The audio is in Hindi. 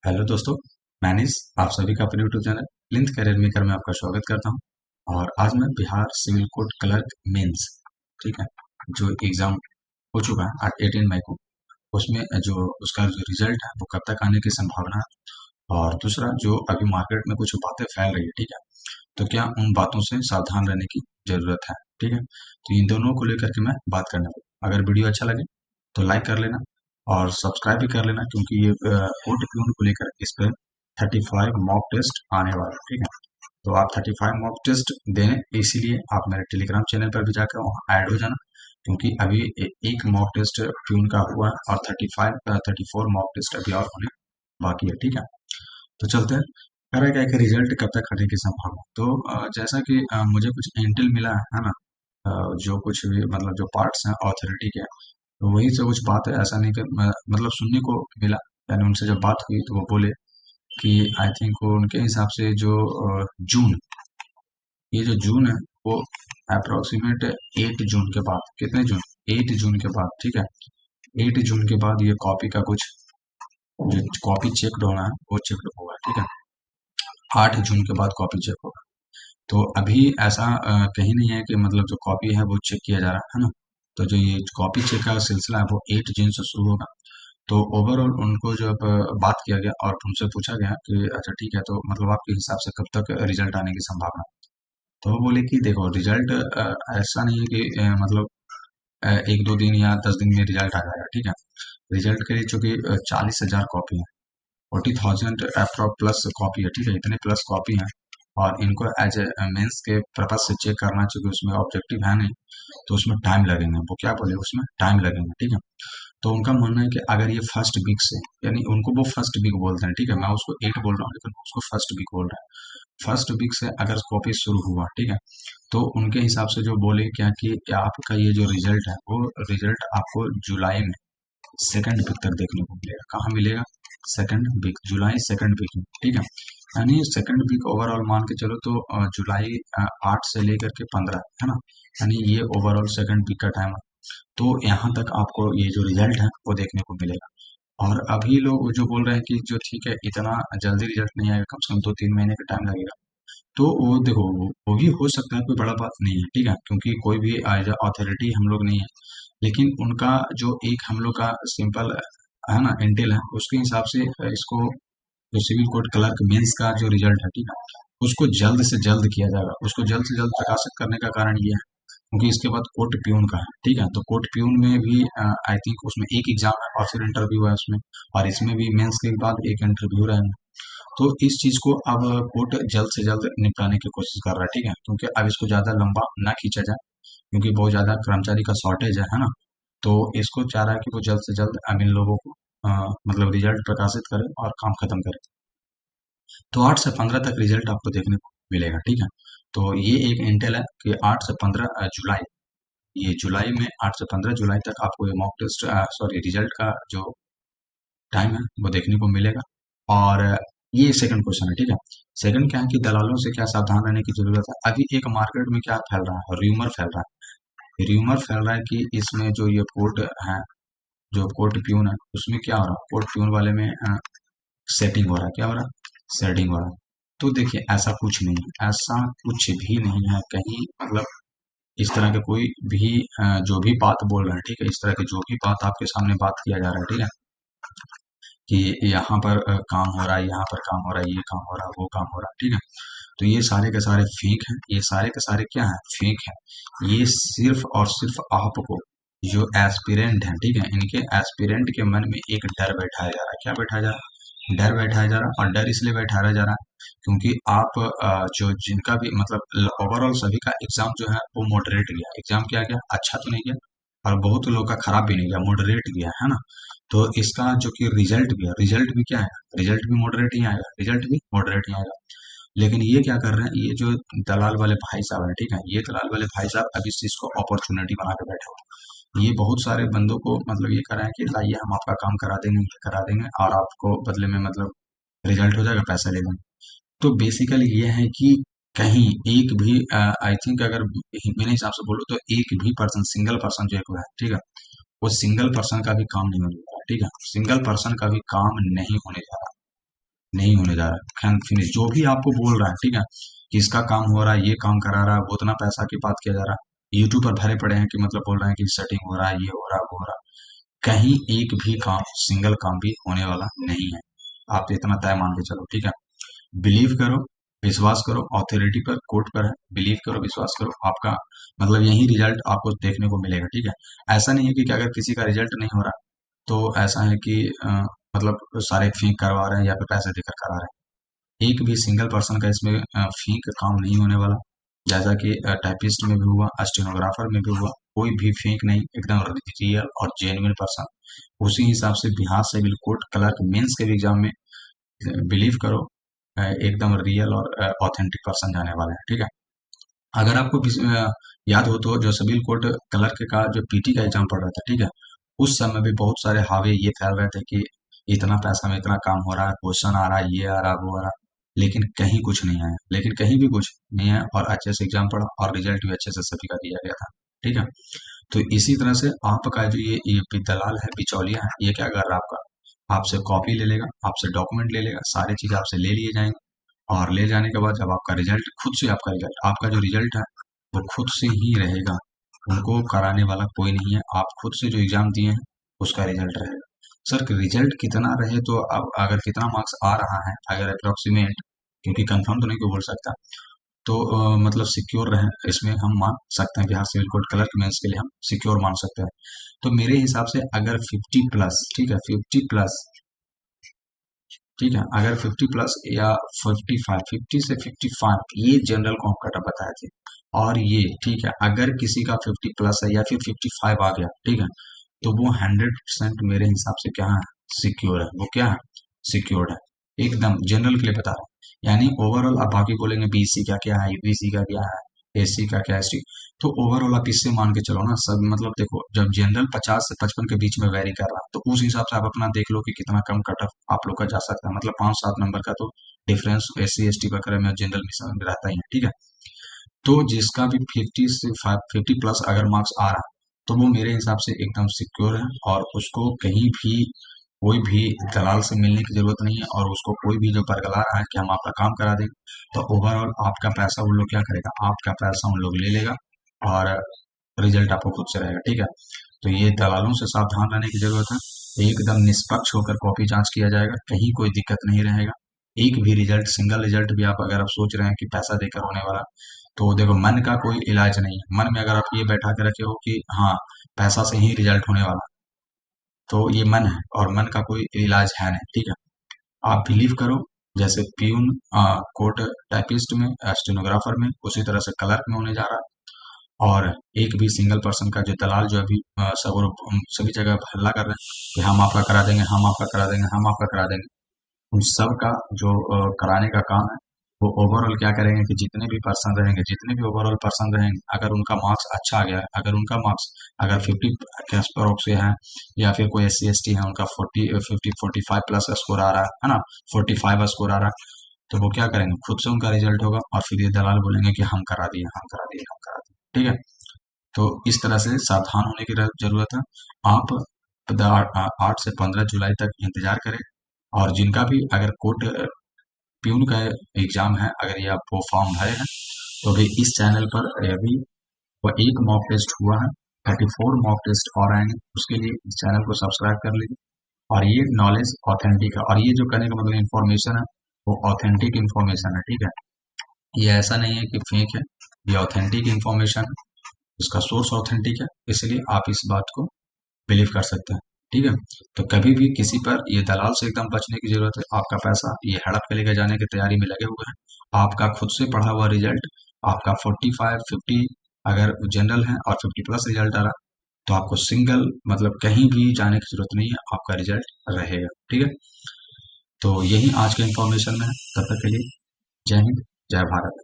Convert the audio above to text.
हेलो दोस्तों, मैं अनीस आप सभी का अपने यूट्यूब चैनल लिंथ करियर मेकर में आपका स्वागत करता हूं। और आज मैं Bihar civil court clerk mains, ठीक है, जो एग्जाम हो चुका है 18 मई को, उसमें जो उसका जो रिजल्ट है वो कब तक आने की संभावना है। और दूसरा, जो अभी मार्केट में कुछ बातें फैल रही है, ठीक है, तो क्या उन बातों से सावधान रहने की जरूरत है, ठीक है। तो इन दोनों को लेकर के मैं बात करने वाला हूं। अगर वीडियो अच्छा लगे तो लाइक कर लेना और सब्सक्राइब भी कर लेना, क्योंकि ये कोड प्यून को लेकर इस पे 35 मॉक टेस्ट आने वाला है, ठीक है। तो आप 35 मॉक टेस्ट दें, इसीलिए आप मेरे टेलीग्राम चैनल पर भी जाकर वहाँ ऐड हो जाना, क्योंकि अभी एक मॉक टेस्ट प्यून का हुआ है और 34 मॉक टेस्ट अभी और होने बाकी है, ठीक है। तो चलते हैं, कह रहा है क्या कि रिजल्ट कब तक आने की संभावना। तो जैसा कि मुझे कुछ इंटेल मिला है ना, जो कुछ भी मतलब जो पार्ट्स हैं अथॉरिटी के, तो वही से कुछ बात है, ऐसा नहीं कि मतलब सुनने को मिला। यानी उनसे जब बात हुई तो वो बोले कि आई थिंक उनके हिसाब से जो जून, ये जो जून है वो अप्रोक्सीमेट 8 जून के बाद, कितने जून, 8 जून के बाद, ठीक है, 8 जून के बाद ये कॉपी का कुछ जो कॉपी चेक होना है वो चेक होगा, ठीक है। 8 जून के बाद कॉपी चेक होगा। तो अभी ऐसा कहीं नहीं है कि मतलब जो कॉपी है वो चेक किया जा रहा है ना। तो जो ये कॉपी चेक का सिलसिला है वो 8 जून से शुरू होगा। तो ओवरऑल उनको जब बात किया गया और उनसे पूछा गया कि अच्छा ठीक है, तो मतलब आपके हिसाब से कब तक रिजल्ट आने की संभावना, तो वो बोले कि देखो रिजल्ट ऐसा नहीं है कि मतलब 1-2 दिन या 10 दिन में रिजल्ट आ जाएगा, ठीक है। रिजल्ट के लिए चूंकि 40,000 कॉपी है, 40,000 अप्रॉक्स प्लस कॉपी है, ठीक है, इतने प्लस कॉपी है। और इनको एज ए मेंस के पर्पज से चेक करना, चाहिए उसमें ऑब्जेक्टिव है नहीं, तो उसमें टाइम लगेंगे, वो क्या बोले उसमें टाइम लगेंगे, ठीक है। तो उनका मानना है कि अगर ये फर्स्ट वीक से, यानी उनको वो फर्स्ट वीक बोलते हैं, ठीक है, मैं उसको 8 बोल रहा हूँ लेकिन उसको फर्स्ट वीक बोल रहा है। फर्स्ट वीक से अगर कॉपी शुरू हुआ, ठीक है, तो उनके हिसाब से जो बोले क्या कि आपका ये जो रिजल्ट है वो रिजल्ट आपको जुलाई में सेकंड वीक तक देखने को मिलेगा। कहाँ मिलेगा? सेकंड वीक, जुलाई सेकंड वीक में, ठीक है। यानी सेकंड वीक ओवरऑल मान के चलो तो जुलाई 8 से लेकर के 15 है ना, यानी ये ओवरऑल सेकंड वीक का टाइम है। तो यहाँ तक आपको ये जो रिजल्ट है वो देखने को मिलेगा। और अभी लोग जो बोल रहे हैं कि जो ठीक है इतना जल्दी रिजल्ट नहीं आएगा, कम से कम 2-3 महीने का टाइम लगेगा। तो वो देखो वो भी हो सकता है, कोई बड़ा बात नहीं है, ठीक है, क्योंकि कोई भी अथॉरिटी हम लोग नहीं है। लेकिन उनका जो एक हम लोग का सिंपल है ना इंटेल है, उसके हिसाब से इसको जो सिविल कोड क्लर्क मेंस का जो रिजल्ट है, ठीक है, उसको जल्द से जल्द किया जाएगा। उसको जल्द से जल्द प्रकाशित करने का कारण ये है क्योंकि इसके बाद कोर्ट प्यून का है, ठीक है। तो कोर्ट प्यून में भी आई थिंक उसमें एक एग्जाम है और फिर इंटरव्यू है उसमें, और इसमें भी मेंस के बाद एक इंटरव्यू रहेगा। तो इस चीज को अब कोर्ट जल्द से जल्द निपटाने की कोशिश कर रहा है, ठीक है, क्योंकि अब इसको ज्यादा लंबा ना खींचा जाए, क्योंकि बहुत ज्यादा कर्मचारी का शॉर्टेज है ना। तो इसको चाह रहा है कि वो जल्द से जल्द अब इन लोगों को मतलब रिजल्ट प्रकाशित करे और काम खत्म करे। तो 8 से 15 तक रिजल्ट आपको देखने को मिलेगा, ठीक है। तो ये एक इंटेल है कि 8 से 15 जुलाई, ये जुलाई में 8 से 15 जुलाई तक आपको ये मॉक टेस्ट सॉरी रिजल्ट का जो टाइम है वो देखने को मिलेगा। और ये सेकंड क्वेश्चन है, ठीक है। सेकंड क्या है कि दलालों से क्या सावधान रहने की जरूरत है। अभी एक मार्केट में क्या फैल रहा है, र्यूमर फैल रहा है, र्यूमर फैल रहा है कि इसमें जो ये कोर्ट है, जो कोर्ट प्यून है, उसमें क्या हो रहा है, कोर्ट प्यून वाले में सेटिंग हो रहा है, क्या हो रहा है, सेटिंग हो रहा है। तो देखिए ऐसा कुछ नहीं है, ऐसा कुछ भी नहीं है कहीं, मतलब इस तरह के कोई भी जो भी बात बोल रहे हैं, ठीक है, इस तरह की जो भी बात आपके सामने बात किया जा रहा है, ठीक है, कि यहाँ पर काम हो रहा है, यहाँ पर काम हो रहा है, ये काम हो रहा है, वो काम हो रहा है, ठीक है। तो ये सारे के सारे फेक हैं, ये सारे के सारे क्या है, फेक है। ये सिर्फ और सिर्फ आपको जो एस्पिरेंट हैं, ठीक है, इनके एस्पिरेंट के मन में एक डर बैठाया जा रहा है। क्या बैठाया जा रहा है? डर बैठाया जा रहा है। और डर इसलिए बैठाया जा रहा है क्योंकि आप जो जिनका भी मतलब ओवरऑल सभी का एग्जाम जो है वो मॉडरेट गया, एग्जाम क्या गया, अच्छा तो नहीं गया, और बहुत लोगों का खराब भी नहीं गया, मॉडरेट गया है ना। तो इसका जो कि रिजल्ट भी है, रिजल्ट भी क्या है, रिजल्ट भी मॉडरेट ही आएगा, रिजल्ट भी मॉडरेट ही आएगा। लेकिन ये क्या कर रहे हैं, ये जो दलाल वाले भाई साहब हैं, ठीक है, ये दलाल वाले भाई साहब अब इस चीज को अपॉर्चुनिटी बना के बैठे हुए हैं। ये बहुत सारे बंदों को मतलब ये कर रहे हैं कि लाइए हम आपका काम करा देंगे, ये करा देंगे, और आपको बदले में मतलब रिजल्ट हो जाएगा, पैसा ले लेंगे। तो बेसिकली ये है कि कहीं एक भी आई थिंक अगर मेरे हिसाब से बोलो तो एक भी पर्सन, सिंगल पर्सन जो है, ठीक है, वो सिंगल पर्सन का भी काम नहीं होने जा रहा, ठीक है, सिंगल पर्सन का भी काम नहीं होने जा रहा। नहीं होने जा रहा है। फिनिश जो भी आपको बोल रहा है, ठीक है, कि इसका काम हो रहा है, ये काम करा रहा है, वो उतना पैसा की बात किया जा रहा है, यूट्यूब पर भरे पड़े हैं कि मतलब बोल रहे हैं कि सेटिंग हो रहा है, ये हो रहा है, वो हो रहा है। कहीं एक भी काम, सिंगल काम भी होने वाला नहीं है। आप इतना तय मान के चलो, ठीक है। बिलीव करो, विश्वास करो, ऑथोरिटी पर, कोर्ट पर है, बिलीव करो, विश्वास करो, आपका मतलब यही रिजल्ट आपको देखने को मिलेगा, ठीक है। ऐसा नहीं है कि अगर किसी का रिजल्ट नहीं हो रहा तो ऐसा है कि मतलब सारे फेंक करवा रहे हैं या फिर पैसे देकर करा रहे हैं। एक भी सिंगल पर्सन का इसमें फेंक काम नहीं होने वाला। जैसा कि टाइपिस्ट में भी हुआ, स्टेनोग्राफर में भी हुआ, कोई भी फेंक नहीं, एकदम रियल और जेन्युइन पर्सन। उसी हिसाब से Bihar civil court clerk mains के भी एग्जाम में बिलीव करो, एकदम रियल और ऑथेंटिक पर्सन जाने वाले हैं, ठीक है। अगर आपको याद हो तो जो सिविल कोर्ट क्लर्क का जो पीटी का एग्जाम पड़ रहा था, ठीक है, उस समय भी बहुत सारे हावे ये फैल रहे थे कि इतना पैसा में इतना काम हो रहा है, क्वेश्चन आ रहा है, ये आ रहा है, वो आ रहा है, लेकिन कहीं कुछ नहीं आया, लेकिन कहीं भी कुछ नहीं आया और अच्छे से एग्जाम पढ़ा और रिजल्ट भी अच्छे से सभी का दिया गया था, ठीक है। तो इसी तरह से आपका जो ये दलाल है, बिचौलिया है, ये क्या कर रहा है, आपका आपसे कॉपी ले लेगा, आपसे डॉक्यूमेंट ले लेगा, सारी चीज आपसे ले लिए जाएंगे और ले जाने के बाद जब आपका रिजल्ट, खुद से आपका रिजल्ट, आपका जो रिजल्ट है वो खुद से ही रहेगा, उनको कराने वाला कोई नहीं है। आप खुद से जो एग्जाम दिए हैं उसका रिजल्ट रहेगा। सर रिजल्ट कितना रहे तो अब अगर कितना मार्क्स आ रहा है, अगर अप्रोक्सीमेट, क्योंकि कंफर्म तो नहीं कोई बोल सकता, तो मतलब सिक्योर रहे इसमें हम मान सकते हैं, Bihar civil court clerk mains के लिए हम सिक्योर मान सकते हैं। तो मेरे हिसाब से अगर 50 प्लस, ठीक है, 50 प्लस, ठीक है, अगर 50 प्लस या 55, 50 से 55, ये जनरल को हम कट ऑफ बताए थे। और ये ठीक है, अगर किसी का 50 प्लस है या फिर 55 आ गया, ठीक है, तो वो 100% मेरे हिसाब से क्या है, सिक्योर है। वो क्या है, सिक्योर्ड है, एकदम जनरल के लिए बता रहा हूँ। यानी ओवरऑल आप बाकी बोलेंगे बीसी का क्या है, यूपीसी का क्या है, एसी का क्या है, तो ओवरऑल आप इससे मान के चलो ना सब, मतलब देखो जब जनरल 50 से 55 के बीच में वेरी कर रहा है तो उस हिसाब से आप अपना देख लो कि कितना कम कट ऑफ आप लोग का जा सकता है, मतलब 5-7 नंबर का तो डिफरेंस एससी एसटी वगैरह में जनरल में रहता ही है, ठीक है। तो जिसका भी 50 प्लस अगर मार्क्स आ रहा है तो वो मेरे हिसाब से एकदम सिक्योर है और उसको कहीं भी कोई भी दलाल से मिलने की जरूरत नहीं है। और उसको कोई भी जो बरगला रहा है कि हम आपका काम करा देंगे, तो ओवरऑल आपका पैसा उन लोग क्या करेगा, आपका पैसा उन लोग ले लेगा और रिजल्ट आपको खुद से रहेगा, ठीक है। तो ये दलालों से सावधान रहने की जरूरत है। एकदम निष्पक्ष होकर कॉपी जांच किया जाएगा, कहीं कोई दिक्कत नहीं रहेगा। एक भी रिजल्ट, सिंगल रिजल्ट भी आप अगर आप सोच रहे हैं कि पैसा देकर होने वाला, तो देखो मन का कोई इलाज नहीं है। मन में अगर आप ये बैठा के रखे हो कि हाँ पैसा से ही रिजल्ट होने वाला, तो ये मन है और मन का कोई इलाज है नहीं, ठीक है। आप बिलीव करो, जैसे प्यून कोर्ट टाइपिस्ट में, स्टेनोग्राफर में, उसी तरह से क्लर्क में होने जा रहा है। और एक भी सिंगल पर्सन का जो दलाल जो अभी सभी जगह हल्ला कर रहे हैं कि हम आपका करा देंगे, हम आपका करा देंगे, हम आपका करा देंगे, उन सब का जो कराने का काम है वो ओवरऑल क्या करेंगे कि जितने भी पर्सन रहेंगे, जितने भी ओवरऑल पर्सन रहेंगे, अगर उनका मार्क्स अच्छा आ गया है, अगर उनका मार्क्स अगर 50 के अप्रोक्स से है या फिर कोई एस सी एस टी है उनका 45 प्लस स्कोर आ रहा है ना, 45 स्कोर आ रहा है, तो वो क्या करेंगे, खुद से उनका रिजल्ट होगा और फिर ये दलाल बोलेंगे कि हम करा दिए, हम करा दिए, हम करा दिए, ठीक है। तो इस तरह से सावधान होने की जरूरत है। आप 8 से 15 जुलाई तक इंतजार करें। और जिनका भी अगर कोर्ट प्यून का एग्जाम है, अगर ये आप वो फॉर्म भरे हैं तो अभी इस चैनल पर अभी वो एक मॉक टेस्ट हुआ है, 34 मॉक टेस्ट और आएंगे, उसके लिए इस चैनल को सब्सक्राइब कर लीजिए। और ये नॉलेज ऑथेंटिक है, और ये जो कहने का मतलब इन्फॉर्मेशन है वो ऑथेंटिक इन्फॉर्मेशन है, ठीक है। ये ऐसा नहीं है कि फेक है, ये ऑथेंटिक इन्फॉर्मेशन है, इसका सोर्स ऑथेंटिक है, इसलिए आप इस बात को बिलीव कर सकते हैं, ठीक है। तो कभी भी किसी पर ये दलाल से एकदम बचने की जरूरत है। आपका पैसा ये हड़प के लेकर जाने की तैयारी में लगे हुए हैं, आपका खुद से पढ़ा हुआ रिजल्ट, आपका 45 50 अगर जनरल है और 50 प्लस रिजल्ट आ रहा है, तो आपको सिंगल मतलब कहीं भी जाने की जरूरत नहीं है, आपका रिजल्ट रहेगा, ठीक है। तो यही आज के इन्फॉर्मेशन में है। तब तक के लिए जय हिंद, जय भारत।